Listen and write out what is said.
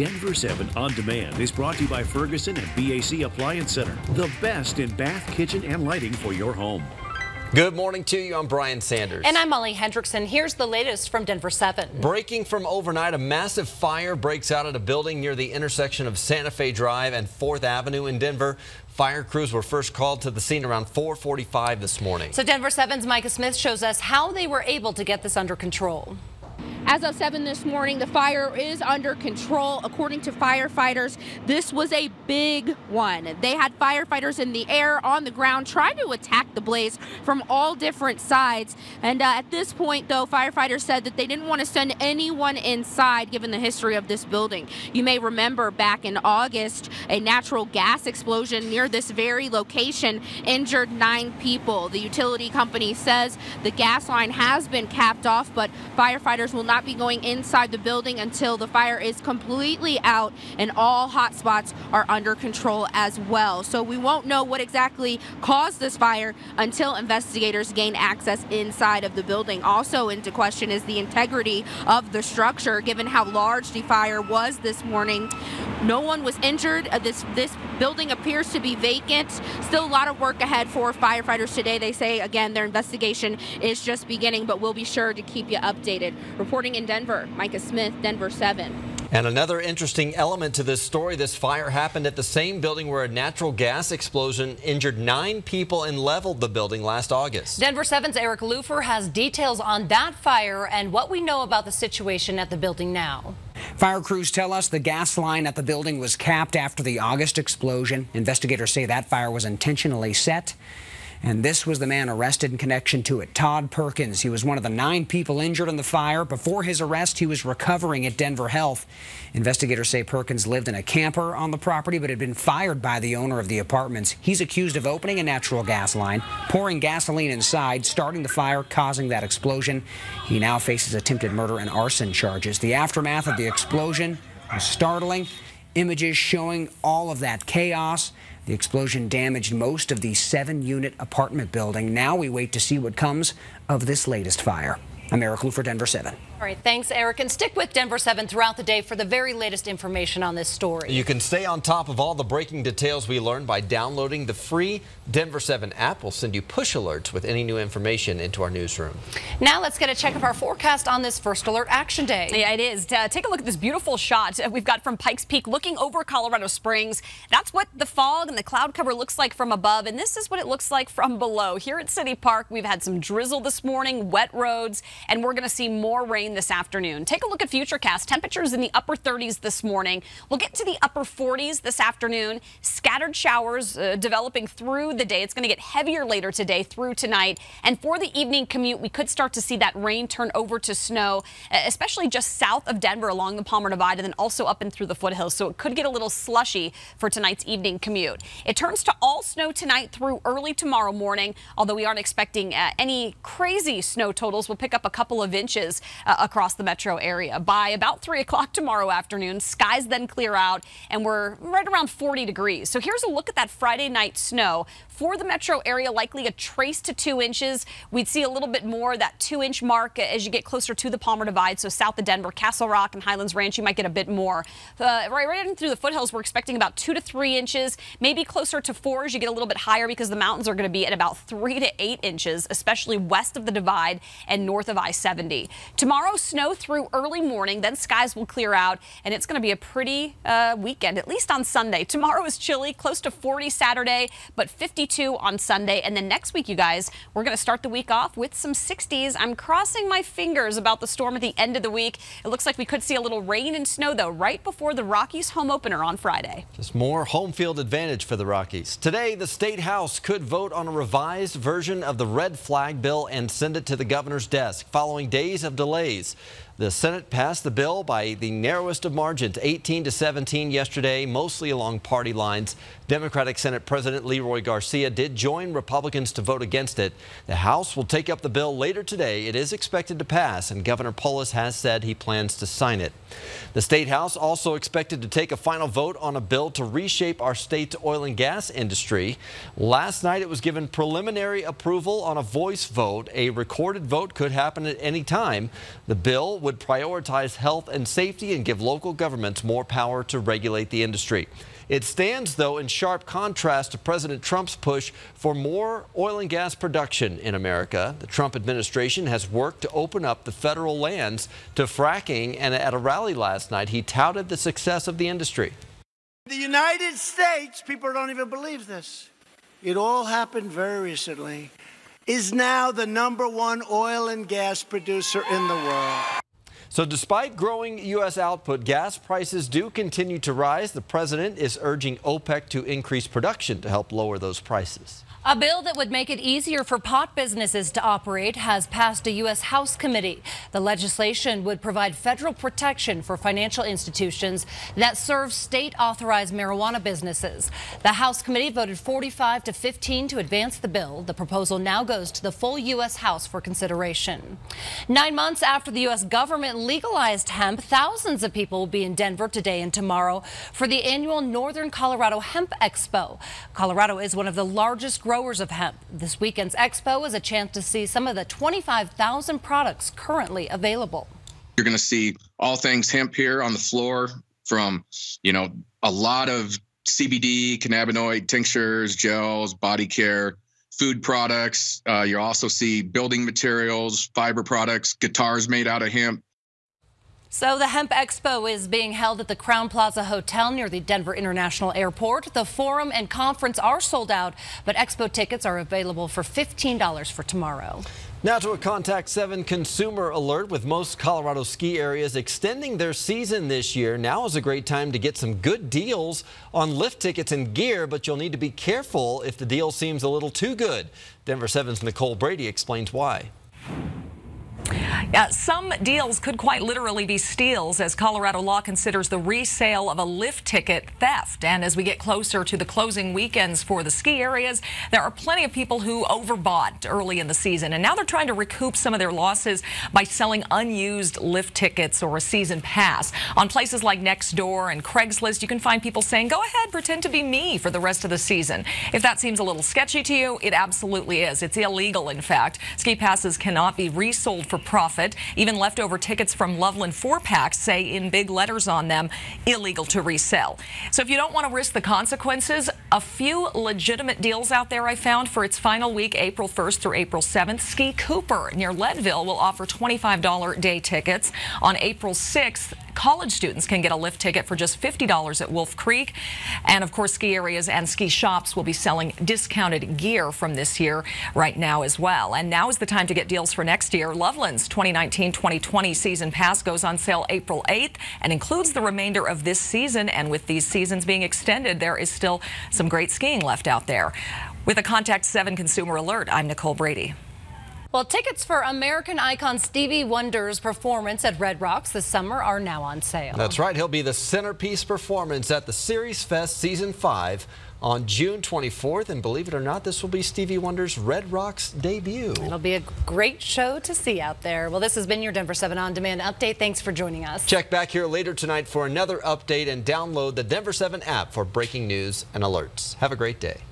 Denver 7 On Demand is brought to you by Ferguson and BAC Appliance Center, the best in bath, kitchen, and lighting for your home. Good morning to you. I'm Brian Sanders. And I'm Molly Hendrickson. Here's the latest from Denver 7. Breaking from overnight, a massive fire breaks out at a building near the intersection of Santa Fe Drive and 4th Avenue in Denver. Fire crews were first called to the scene around 4:45 this morning. So Denver 7's Micah Smith shows us how they were able to get this under control. As of 7 this morning, the fire is under control. According to firefighters, this was a big one. They had firefighters in the air, on the ground, trying to attack the blaze from all different sides. And at this point, though, firefighters said that they didn't want to send anyone inside, given the history of this building. You may remember back in August, a natural gas explosion near this very location injured 9 people. The utility company says the gas line has been capped off, but firefighters will not be going inside the building until the fire is completely out and all hot spots are under control as well. So we won't know what exactly caused this fire until investigators gain access inside of the building. Also into question is the integrity of the structure, given how large the fire was this morning. No one was injured. This building appears to be vacant. Still a lot of work ahead for firefighters today. They say, again, their investigation is just beginning, but we'll be sure to keep you updated. Reporting in Denver, Micah Smith, Denver 7. And another interesting element to this story, this fire happened at the same building where a natural gas explosion injured 9 people and leveled the building last August. Denver 7's Eric Lufer has details on that fire and what we know about the situation at the building now. Fire crews tell us the gas line at the building was capped after the August explosion. Investigators say that fire was intentionally set. And this was the man arrested in connection to it, Todd Perkins. He was one of the 9 people injured in the fire. Before his arrest, he was recovering at Denver Health. Investigators say Perkins lived in a camper on the property, but had been fired by the owner of the apartments. He's accused of opening a natural gas line, pouring gasoline inside, starting the fire, causing that explosion. He now faces attempted murder and arson charges. The aftermath of the explosion was startling. Images showing all of that chaos. The explosion damaged most of the 7-unit apartment building. Now we wait to see what comes of this latest fire. I'm Eric Lufer, Denver 7. All right, thanks, Eric. And stick with Denver 7 throughout the day for the very latest information on this story. You can stay on top of all the breaking details we learned by downloading the free Denver 7 app. We'll send you push alerts with any new information into our newsroom. Now let's get a check of our forecast on this First Alert Action Day. Yeah, it is. Take a look at this beautiful shot we've got from Pikes Peak looking over Colorado Springs. That's what the fog and the cloud cover looks like from above, and this is what it looks like from below. Here at City Park, we've had some drizzle this morning, wet roads, and we're going to see more rain this afternoon. Take a look at Futurecast. Temperatures in the upper 30s this morning. We'll get to the upper 40s this afternoon. Scattered showers developing through the day. It's going to get heavier later today through tonight. And for the evening commute, we could start to see that rain turn over to snow, especially just south of Denver along the Palmer Divide and then also up and through the foothills. So it could get a little slushy for tonight's evening commute. It turns to all snow tonight through early tomorrow morning, although we aren't expecting any crazy snow totals. We'll pick up a couple of inches across the metro area. By about 3 o'clock tomorrow afternoon, skies then clear out and we're right around 40 degrees. So here's a look at that Friday night snow. For the metro area, likely a trace to 2 inches. We'd see a little bit more, that 2-inch mark as you get closer to the Palmer Divide. So south of Denver, Castle Rock and Highlands Ranch, you might get a bit more. Right in through the foothills, we're expecting about 2 to 3 inches, maybe closer to 4 as you get a little bit higher because the mountains are going to be at about 3 to 8 inches, especially west of the Divide and north of I-70. Tomorrow, snow through early morning, then skies will clear out, and it's going to be a pretty weekend, at least on Sunday. Tomorrow is chilly, close to 40 Saturday, but 52 on Sunday. And then next week, you guys, we're going to start the week off with some 60s. I'm crossing my fingers about the storm at the end of the week. It looks like we could see a little rain and snow, though, right before the Rockies home opener on Friday. Just more home field advantage for the Rockies. Today, the State House could vote on a revised version of the red flag bill and send it to the governor's desk following days of delays. The Senate passed the bill by the narrowest of margins, 18 to 17 yesterday, mostly along party lines. Democratic Senate President Leroy Garcia Garcia did join Republicans to vote against it. The House will take up the bill later today. It is expected to pass, and Governor Polis has said he plans to sign it. The State House also expected to take a final vote on a bill to reshape our state's oil and gas industry. Last night, it was given preliminary approval on a voice vote. A recorded vote could happen at any time. The bill would prioritize health and safety and give local governments more power to regulate the industry. It stands, though, in sharp contrast to President Trump's push for more oil and gas production in America. The Trump administration has worked to open up the federal lands to fracking, and at a rally last night, he touted the success of the industry. The United States, people don't even believe this, it all happened very recently, is now the #1 oil and gas producer in the world. So despite growing U.S. output, gas prices do continue to rise. The president is urging OPEC to increase production to help lower those prices. A bill that would make it easier for pot businesses to operate has passed a U.S. House committee. The legislation would provide federal protection for financial institutions that serve state-authorized marijuana businesses. The House committee voted 45 to 15 to advance the bill. The proposal now goes to the full U.S. House for consideration. 9 months after the U.S. government legalized hemp, thousands of people will be in Denver today and tomorrow for the annual Northern Colorado Hemp Expo. Colorado is one of the largest growers of hemp. This weekend's expo is a chance to see some of the 25,000 products currently available. You're going to see all things hemp here on the floor, from, a lot of CBD, cannabinoid tinctures, gels, body care, food products. You'll also see building materials, fiber products, guitars made out of hemp. So the Hemp Expo is being held at the Crown Plaza Hotel near the Denver International Airport. The forum and conference are sold out, but expo tickets are available for $15 for tomorrow. Now to a Contact 7 consumer alert. With most Colorado ski areas extending their season this year, now is a great time to get some good deals on lift tickets and gear, but you'll need to be careful if the deal seems a little too good. Denver 7's Nicole Brady explains why. Some deals could quite literally be steals, as Colorado law considers the resale of a lift ticket theft. And as we get closer to the closing weekends for the ski areas, there are plenty of people who overbought early in the season, and now they're trying to recoup some of their losses by selling unused lift tickets or a season pass. On places like Nextdoor and Craigslist, you can find people saying, go ahead, pretend to be me for the rest of the season. If that seems a little sketchy to you, it absolutely is. It's illegal, in fact. Ski passes cannot be resold for profit. Even leftover tickets from Loveland 4-packs say in big letters on them, illegal to resell. So if you don't want to risk the consequences, a few legitimate deals out there I found for its final week, April 1st through April 7th. Ski Cooper near Leadville will offer $25 day tickets. On April 6th, college students can get a lift ticket for just $50 at Wolf Creek. And of course, ski areas and ski shops will be selling discounted gear from this year right now as well. And now is the time to get deals for next year. Loveland's 2019-2020 season pass goes on sale April 8th and includes the remainder of this season. And with these seasons being extended, there is still some great skiing left out there. With a Contact 7 consumer alert, I'm Nicole Brady. Well, tickets for American icon Stevie Wonder's performance at Red Rocks this summer are now on sale. That's right. He'll be the centerpiece performance at the Series Fest Season 5 on June 24th. And believe it or not, this will be Stevie Wonder's Red Rocks debut. It'll be a great show to see out there. Well, this has been your Denver 7 On Demand update. Thanks for joining us. Check back here later tonight for another update and download the Denver 7 app for breaking news and alerts. Have a great day.